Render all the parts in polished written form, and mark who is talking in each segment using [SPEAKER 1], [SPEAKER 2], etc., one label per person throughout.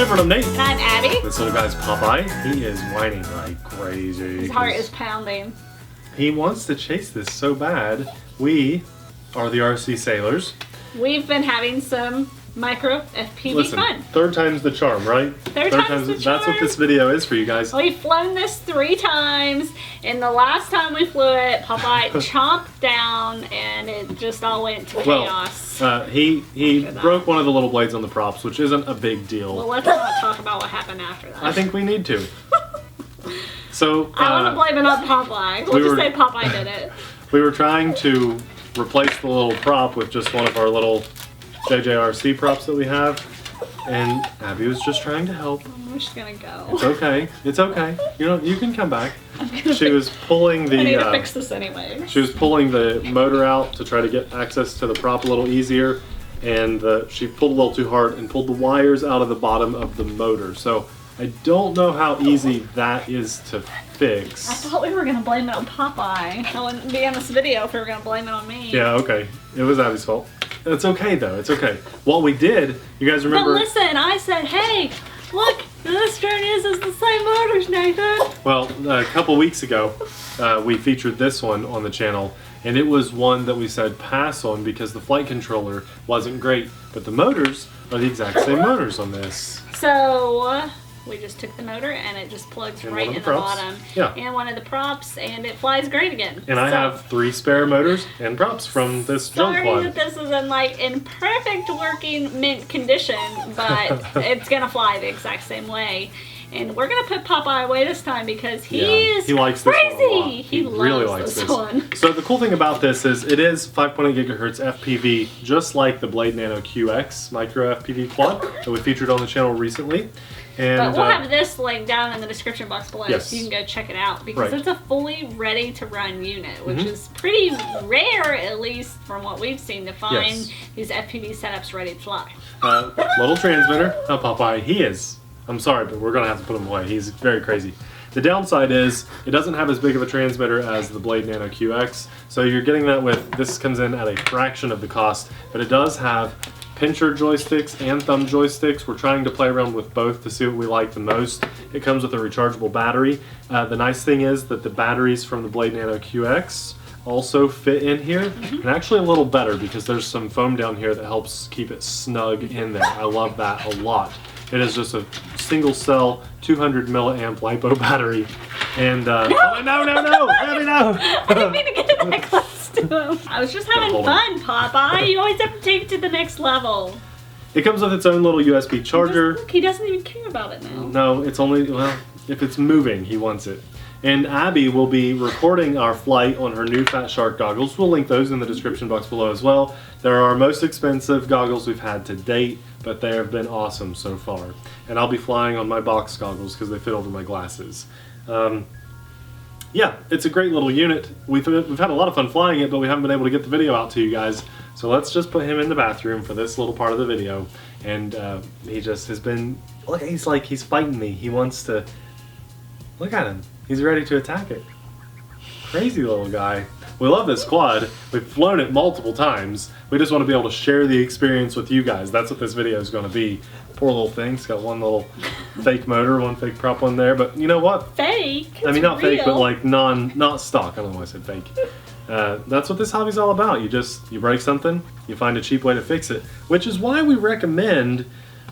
[SPEAKER 1] Stanford, I'm Nate.
[SPEAKER 2] And I'm Abby.
[SPEAKER 1] This little guy's Popeye. He is whining like crazy.
[SPEAKER 2] His heart is pounding.
[SPEAKER 1] He wants to chase this so bad. We are the TheRcSaylors.
[SPEAKER 2] We've been having some Micro FPV fun.
[SPEAKER 1] Third time's the charm, right?
[SPEAKER 2] Third time's the charm.
[SPEAKER 1] That's what this video is for you guys.
[SPEAKER 2] We've flown this 3 times, and the last time we flew it, Popeye chomped down, and it just all went to chaos.
[SPEAKER 1] He broke one of the little blades on the props, which isn't a big deal.
[SPEAKER 2] Well, let's not talk about what happened after that.
[SPEAKER 1] I think we need to. So
[SPEAKER 2] I want to blame it on Popeye. We'll just say Popeye did it.
[SPEAKER 1] We were trying to replace the little prop with just one of our little JJRC props that we have, and Abby was just trying to help.
[SPEAKER 2] I'm just gonna go.
[SPEAKER 1] It's okay. It's okay. You can come back. She was pulling the.
[SPEAKER 2] I need to fix this anyway.
[SPEAKER 1] She was pulling the motor out to try to get access to the prop a little easier, and she pulled a little too hard and pulled the wires out of the bottom of the motor. So I don't know how easy that is to fix.
[SPEAKER 2] I thought we were gonna blame it on Popeye. I wouldn't be in this video if we were gonna blame it on me.
[SPEAKER 1] Yeah. Okay. It was Abby's fault. It's okay though. It's okay. What we did, you guys remember?
[SPEAKER 2] But listen, I said, hey, look, this turn is the same motors, Nathan.
[SPEAKER 1] Well, a couple weeks ago, we featured this one on the channel, and it was one that we said pass on because the flight controller wasn't great, but the motors are the exact same motors on this.
[SPEAKER 2] So we just took the motor and it just plugs right in the bottom.
[SPEAKER 1] Yeah.
[SPEAKER 2] And one of the props, and it flies great again.
[SPEAKER 1] And I have 3 spare motors and props from this jump quad.
[SPEAKER 2] Sorry that this isn't in perfect working mint condition, but it's gonna fly the exact same way. And we're gonna put Popeye away this time because he
[SPEAKER 1] likes
[SPEAKER 2] crazy.
[SPEAKER 1] This one a lot.
[SPEAKER 2] He
[SPEAKER 1] really
[SPEAKER 2] loves
[SPEAKER 1] likes
[SPEAKER 2] this
[SPEAKER 1] this
[SPEAKER 2] one.
[SPEAKER 1] So the cool thing about this is it is 5.8 gigahertz FPV, just like the Blade Nano QX Micro FPV quad that we featured on the channel recently. And,
[SPEAKER 2] but we'll have this link down in the description box below,
[SPEAKER 1] yes.
[SPEAKER 2] so you can go check it out because it's a fully ready to run unit, which is pretty rare, at least from what we've seen, to find these FPV setups ready to fly.
[SPEAKER 1] Little transmitter. Oh, Popeye, he is. I'm sorry, but we're gonna have to put him away. He's very crazy. The downside is it doesn't have as big of a transmitter as the Blade Nano QX, so you're getting that with, this comes in at a fraction of the cost, but it does have pincher joysticks and thumb joysticks. We're trying to play around with both to see what we like the most. It comes with a rechargeable battery. The nice thing is that the batteries from the Blade Nano QX also fit in here, and actually a little better because there's some foam down here that helps keep it snug in there. I love that a lot. It is just a single cell 200 milliamp LiPo battery, and no, Abby, no!
[SPEAKER 2] I didn't mean to get that close to him. I was just having fun, Popeye. You always have to take it to the next level.
[SPEAKER 1] It comes with its own little USB charger.
[SPEAKER 2] Look, he doesn't even care about it now.
[SPEAKER 1] No, it's only, well, if it's moving, he wants it. And Abby will be recording our flight on her new Fat Shark goggles. We'll link those in the description box below as well. They're our most expensive goggles we've had to date, but they have been awesome so far. And I'll be flying on my box goggles because they fit over my glasses. Yeah, it's a great little unit. We've had a lot of fun flying it, but we haven't been able to get the video out to you guys. So let's just put him in the bathroom for this little part of the video. And he just has been, look, he's fighting me. He wants to, look at him. He's ready to attack it. Crazy little guy. We love this quad. We've flown it multiple times. We just want to be able to share the experience with you guys. That's what this video is going to be. Poor little thing. It's got one little fake motor, one fake prop on there. But you know what?
[SPEAKER 2] Fake?
[SPEAKER 1] I mean, not
[SPEAKER 2] real.
[SPEAKER 1] fake, but like not stock. I don't know why I said fake. That's what this hobby's all about. You break something, you find a cheap way to fix it. Which is why we recommend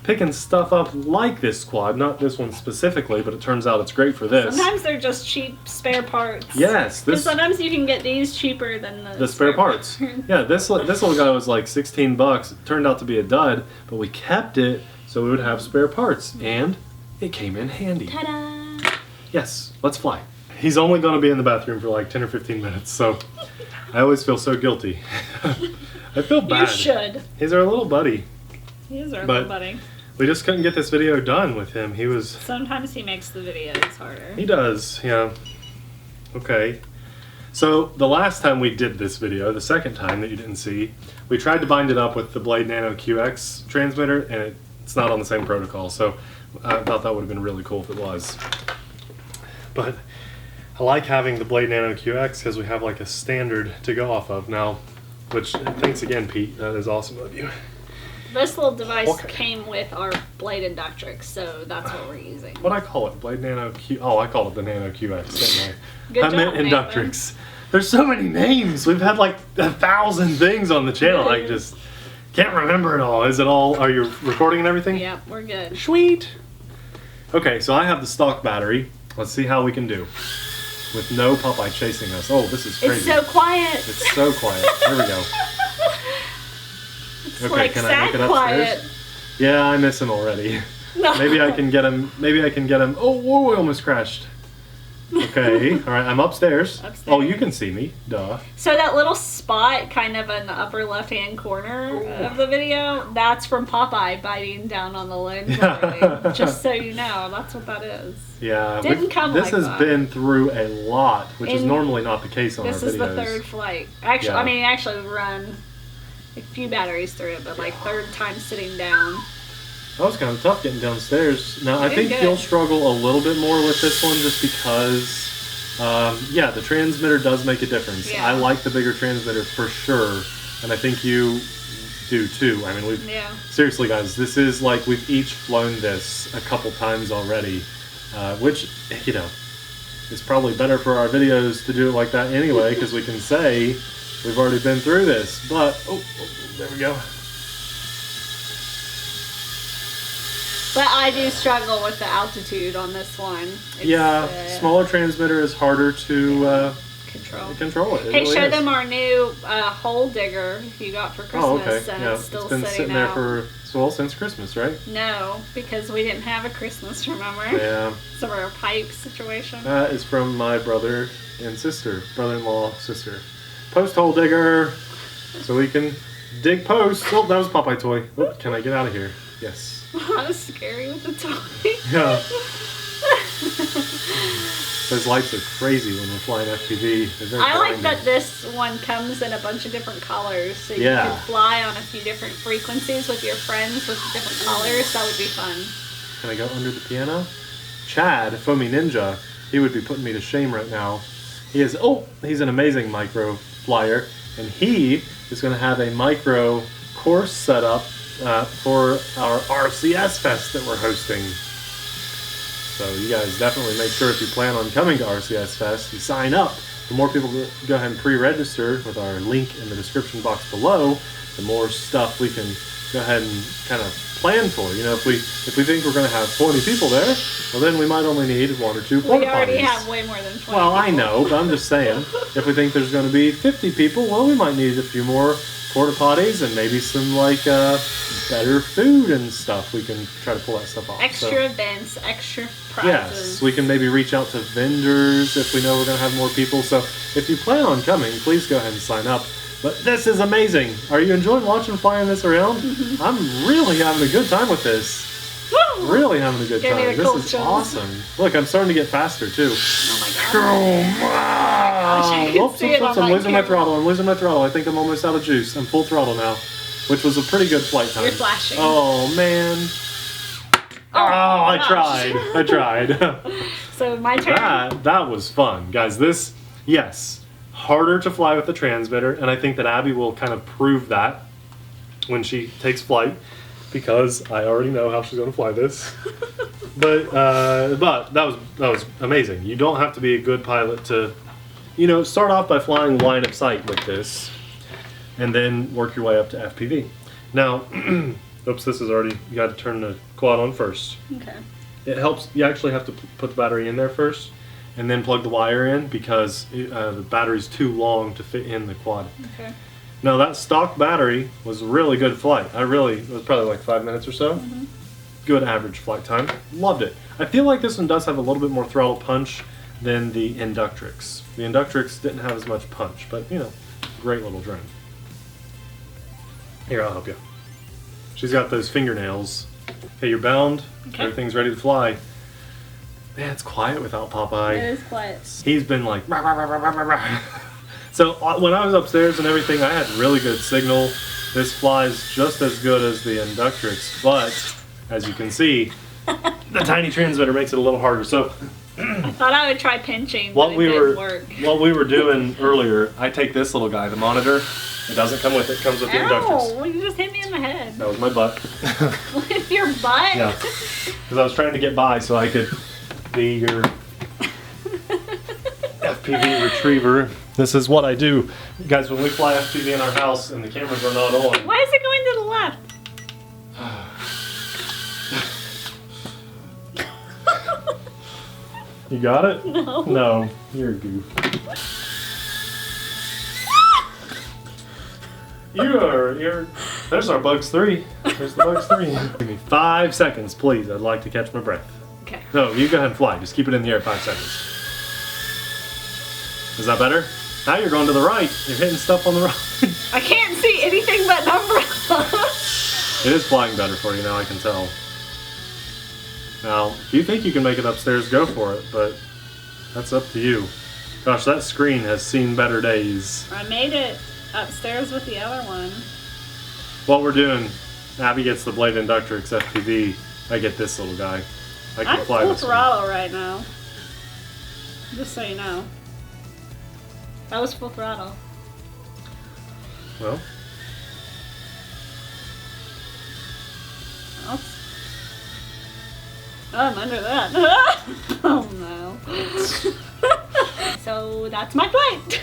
[SPEAKER 1] picking stuff up like this quad, not this one specifically, but it turns out it's great for this.
[SPEAKER 2] Sometimes they're just cheap spare parts.
[SPEAKER 1] Yes.
[SPEAKER 2] Because sometimes you can get these cheaper than the
[SPEAKER 1] spare parts. Yeah, this little guy was like 16 bucks. It turned out to be a dud, but we kept it so we would have spare parts, and it came in handy.
[SPEAKER 2] Ta-da!
[SPEAKER 1] Yes, let's fly. He's only going to be in the bathroom for like 10 or 15 minutes, so I always feel so guilty. I feel bad.
[SPEAKER 2] You should.
[SPEAKER 1] He's our little buddy.
[SPEAKER 2] He is our little buddy.
[SPEAKER 1] We just couldn't get this video done with him.
[SPEAKER 2] Sometimes he makes the videos harder.
[SPEAKER 1] He does, yeah. Okay. So the last time we did this video, the second time that you didn't see, we tried to bind it up with the Blade Nano QX transmitter, and it's not on the same protocol, so I thought that would have been really cool if it was. But I like having the Blade Nano QX because we have like a standard to go off of now, which, thanks again, Pete. That is awesome of you.
[SPEAKER 2] This little device
[SPEAKER 1] Okay.
[SPEAKER 2] came with our Blade Inductrix, so that's what we're using.
[SPEAKER 1] What I call it? Blade Nano Q. Oh, I call it the Nano QX, didn't I?
[SPEAKER 2] Good
[SPEAKER 1] I meant
[SPEAKER 2] job,
[SPEAKER 1] Inductrix. There's so many names. We've had like 1,000 things on the channel. I just can't remember it all. Is it all? Are you recording and everything?
[SPEAKER 2] Yep, we're good.
[SPEAKER 1] Sweet. Okay, so I have the stock battery. Let's see how we can do with no Popeye chasing us. Oh, this is crazy.
[SPEAKER 2] It's so quiet.
[SPEAKER 1] It's so quiet. There we go.
[SPEAKER 2] It's
[SPEAKER 1] Okay,
[SPEAKER 2] like
[SPEAKER 1] can I
[SPEAKER 2] sad
[SPEAKER 1] make it upstairs?
[SPEAKER 2] quiet.
[SPEAKER 1] Yeah, I miss him already.
[SPEAKER 2] No.
[SPEAKER 1] Maybe I can get him. Maybe I can get him. Oh, whoa, I almost crashed. Okay, all right, I'm upstairs.
[SPEAKER 2] Upstairs.
[SPEAKER 1] Oh, you can see me. Duh.
[SPEAKER 2] So that little spot kind of in the upper left-hand corner of the video, that's from Popeye biting down on the lens. already. Just so you know, that's what that is.
[SPEAKER 1] Yeah,
[SPEAKER 2] Didn't come
[SPEAKER 1] this
[SPEAKER 2] like
[SPEAKER 1] has
[SPEAKER 2] that.
[SPEAKER 1] been through a lot, which is
[SPEAKER 2] And
[SPEAKER 1] normally not the case on our videos.
[SPEAKER 2] This is the third flight. Actually,
[SPEAKER 1] Yeah.
[SPEAKER 2] I mean, actually run a few batteries through it, but like third time sitting down.
[SPEAKER 1] That was kind of tough getting downstairs. Now, I
[SPEAKER 2] You're
[SPEAKER 1] think
[SPEAKER 2] good.
[SPEAKER 1] you'll struggle a little bit more with this one just because, yeah, the transmitter does make a difference.
[SPEAKER 2] Yeah.
[SPEAKER 1] I like the bigger transmitter for sure, and I think you do too. I mean, we've
[SPEAKER 2] Yeah.
[SPEAKER 1] seriously, guys, this is like we've each flown this a couple times already, which, you know, is probably better for our videos to do it like that anyway, because we can say we've already been through this. But, oh, there we go.
[SPEAKER 2] But I do struggle with the altitude on this one. It's,
[SPEAKER 1] Yeah, smaller transmitter is harder to
[SPEAKER 2] control.
[SPEAKER 1] it. It
[SPEAKER 2] Hey,
[SPEAKER 1] really
[SPEAKER 2] show
[SPEAKER 1] is.
[SPEAKER 2] them our new hole digger you got for Christmas.
[SPEAKER 1] Oh, okay.
[SPEAKER 2] And
[SPEAKER 1] Yeah,
[SPEAKER 2] it's still
[SPEAKER 1] been sitting there for since Christmas, right?
[SPEAKER 2] No, because we didn't have a Christmas, remember?
[SPEAKER 1] Yeah.
[SPEAKER 2] So we're a pipe situation.
[SPEAKER 1] That is from my brother and sister, brother-in-law, sister. Post hole digger, so we can dig posts. Oh, that was a Popeye toy. Oh, can I get out of here? Yes.
[SPEAKER 2] That was scary with the toy.
[SPEAKER 1] Yeah. Those lights are crazy when we're flying FPV. They're very
[SPEAKER 2] I like
[SPEAKER 1] blinding.
[SPEAKER 2] that this one comes in a bunch of different colors, so you
[SPEAKER 1] Yeah.
[SPEAKER 2] can fly on a few different frequencies with your friends with different colors. That would be fun.
[SPEAKER 1] Can I go under the piano? Chad, Foamy Ninja, he would be putting me to shame right now. He's an amazing micro flyer, and he is going to have a micro course set up for our RCS Fest that we're hosting. So you guys definitely make sure if you plan on coming to RCS Fest, you sign up. The more people go ahead and pre-register with our link in the description box below, the more stuff we can go ahead and kind of plan for. You know, if we think we're going to have 20 people there, well then we might only need 1 or 2 porta
[SPEAKER 2] We already
[SPEAKER 1] potties.
[SPEAKER 2] have way more than 20
[SPEAKER 1] Well, I
[SPEAKER 2] people.
[SPEAKER 1] know, but I'm just saying, if we think there's going to be 50 people, well, we might need a few more porta potties and maybe some like better food and stuff. We can try to pull that stuff off.
[SPEAKER 2] Extra
[SPEAKER 1] So,
[SPEAKER 2] events, extra prizes.
[SPEAKER 1] yes, we can maybe reach out to vendors if we know we're going to have more people. So if you plan on coming, please go ahead and sign up. But this is amazing. Are you enjoying watching flying this around? I'm really having a good time with this.
[SPEAKER 2] Woo!
[SPEAKER 1] Really having a good
[SPEAKER 2] Give me
[SPEAKER 1] time.
[SPEAKER 2] the
[SPEAKER 1] This
[SPEAKER 2] cold
[SPEAKER 1] is
[SPEAKER 2] chills.
[SPEAKER 1] awesome. Look, I'm starting to get faster too.
[SPEAKER 2] Oh my god.
[SPEAKER 1] Oh,
[SPEAKER 2] I can
[SPEAKER 1] whoops,
[SPEAKER 2] see it
[SPEAKER 1] whoops,
[SPEAKER 2] on
[SPEAKER 1] I'm
[SPEAKER 2] my
[SPEAKER 1] losing my
[SPEAKER 2] camera.
[SPEAKER 1] throttle. I'm losing my throttle. I think I'm almost out of juice. I'm full throttle now, which was a pretty good flight time.
[SPEAKER 2] You're flashing.
[SPEAKER 1] Oh man. Oh, I
[SPEAKER 2] gosh.
[SPEAKER 1] tried. I tried.
[SPEAKER 2] So my turn.
[SPEAKER 1] that was fun, guys. This, yes, harder to fly with the transmitter, and I think that Abby will kind of prove that when she takes flight, because I already know how she's going to fly this. But that was amazing. You don't have to be a good pilot to, you know, start off by flying line of sight with this, and then work your way up to FPV. Now, oops, this is already, you got to turn the quad on first.
[SPEAKER 2] Okay.
[SPEAKER 1] It helps, you actually have to put the battery in there first, and then plug the wire in, because the battery's too long to fit in the quad.
[SPEAKER 2] Okay.
[SPEAKER 1] Now that stock battery was a really good flight. It was probably like 5 minutes or so.
[SPEAKER 2] Mm-hmm.
[SPEAKER 1] Good average flight time. Loved it. I feel like this one does have a little bit more throttle punch than the Inductrix. The Inductrix didn't have as much punch, but you know, great little drone. Here, I'll help you. She's got those fingernails. Okay, you're bound.
[SPEAKER 2] Okay.
[SPEAKER 1] Everything's ready to fly. Man, it's quiet without Popeye.
[SPEAKER 2] It is quiet.
[SPEAKER 1] He's been like, rah, rah, rah, rah, rah, rah, rah. So when I was upstairs and everything, I had really good signal. This flies just as good as the Inductrix, but as you can see, the tiny transmitter makes it a little harder. So
[SPEAKER 2] I thought I would try pinching,
[SPEAKER 1] what
[SPEAKER 2] but
[SPEAKER 1] we
[SPEAKER 2] it
[SPEAKER 1] were
[SPEAKER 2] didn't work.
[SPEAKER 1] what we were doing earlier, I take this little guy, the monitor. It doesn't come with it. It comes with the Inductrix.
[SPEAKER 2] Ow! Well, you just hit me in in the head?
[SPEAKER 1] That was my butt.
[SPEAKER 2] With your butt?
[SPEAKER 1] Yeah. Because I was trying to get by so I could be your FPV retriever. This is what I do. Guys, when we fly FPV in our house and the cameras are not on.
[SPEAKER 2] Why is it going to the left?
[SPEAKER 1] You got it?
[SPEAKER 2] No.
[SPEAKER 1] No, you're a goof. There's our Bugs 3. There's the Bugs 3. Give me 5 seconds, please. I'd like to catch my breath.
[SPEAKER 2] Okay.
[SPEAKER 1] No, you go ahead and fly. Just keep it in the air 5 seconds. Is that better? Now you're going to the right. You're hitting stuff on the right.
[SPEAKER 2] I can't see anything but an umbrella.
[SPEAKER 1] It is flying better for you now, I can tell. Now, if you think you can make it upstairs, go for it, but that's up to you. Gosh, that screen has seen better days.
[SPEAKER 2] I made it upstairs with the other one.
[SPEAKER 1] What we're doing, Abby gets the Blade Inductrix FPV. I get this little guy. I can
[SPEAKER 2] I'm
[SPEAKER 1] fly
[SPEAKER 2] full
[SPEAKER 1] this one.
[SPEAKER 2] throttle right now. Just so you know. That was full throttle.
[SPEAKER 1] Well,
[SPEAKER 2] I'm under that. Oh no. So that's my flight.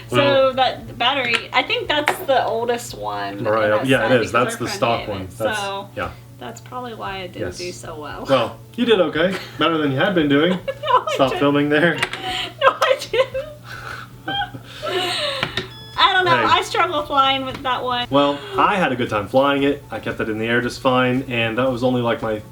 [SPEAKER 2] So that battery, I think that's the oldest one.
[SPEAKER 1] right. Yeah, it is. That's the
[SPEAKER 2] because our
[SPEAKER 1] stock
[SPEAKER 2] friend
[SPEAKER 1] one.
[SPEAKER 2] gave it.
[SPEAKER 1] That's,
[SPEAKER 2] So
[SPEAKER 1] yeah.
[SPEAKER 2] that's probably why it didn't
[SPEAKER 1] Yes.
[SPEAKER 2] do so well.
[SPEAKER 1] Well, you did okay. Better than you had been doing.
[SPEAKER 2] No, I
[SPEAKER 1] Stop
[SPEAKER 2] didn't.
[SPEAKER 1] filming there.
[SPEAKER 2] No, I didn't. I don't know.
[SPEAKER 1] Hey.
[SPEAKER 2] I struggle flying with that one.
[SPEAKER 1] Well, I had a good time flying it. I kept it in the air just fine, and that was only like my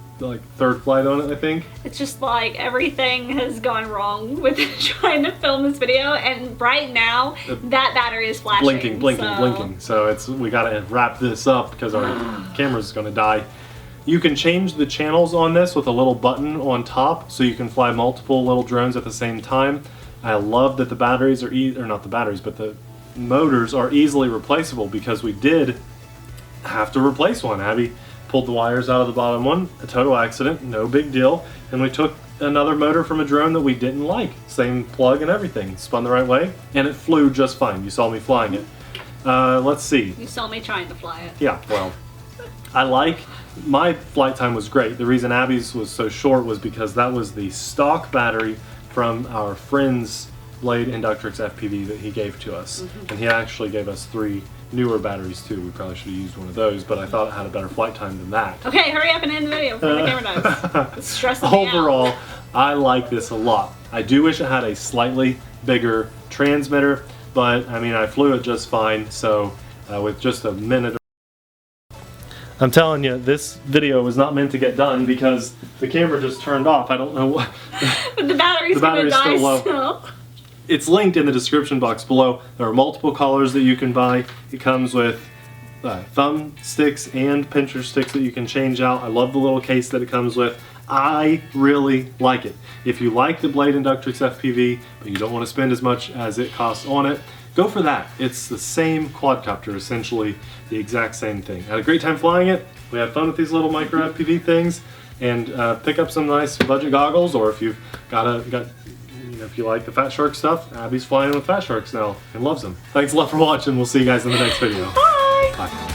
[SPEAKER 1] third flight on it, I think.
[SPEAKER 2] It's just like everything has gone wrong with trying to film this video, and right now that battery is flashing.
[SPEAKER 1] Blinking. So we gotta wrap this up because our camera's gonna die. You can change the channels on this with a little button on top, so you can fly multiple little drones at the same time. I love that the batteries are or not the batteries, but the motors are easily replaceable, because we did have to replace one. Abby pulled the wires out of the bottom one, a total accident, no big deal, and we took another motor from a drone that we didn't like, same plug and everything, spun the right way, and it flew just fine. You saw me flying it. Let's see.
[SPEAKER 2] You saw me trying to fly it.
[SPEAKER 1] Yeah, well, my flight time was great. The reason Abby's was so short was because that was the stock battery from our friend's Blade Inductrix FPV that he gave to us. And he actually gave us 3 newer batteries too. We probably should have used one of those, but I thought it had a better flight time than that.
[SPEAKER 2] Okay, hurry up and end the video before the camera dies. It's stressing me out.
[SPEAKER 1] Overall, I like this a lot. I do wish it had a slightly bigger transmitter, but I mean, I flew it just fine, so with just a minute. I'm telling you, this video was not meant to get done because the camera just turned off. I don't know what.
[SPEAKER 2] But the battery's gonna die
[SPEAKER 1] still low.
[SPEAKER 2] still.
[SPEAKER 1] It's linked in the description box below. There are multiple colors that you can buy. It comes with thumb sticks and pincher sticks that you can change out. I love the little case that it comes with. I really like it. If you like the Blade Inductrix FPV, but you don't want to spend as much as it costs on it, go for that. It's the same quadcopter, essentially the exact same thing. Had a great time flying it. We had fun with these little Micro FPV things, and pick up some nice budget goggles, or if you've if you like the Fat Shark stuff, Abby's flying with Fat Sharks now and loves them. Thanks a lot for watching. We'll see you guys in the next video.
[SPEAKER 2] Bye!
[SPEAKER 1] Bye.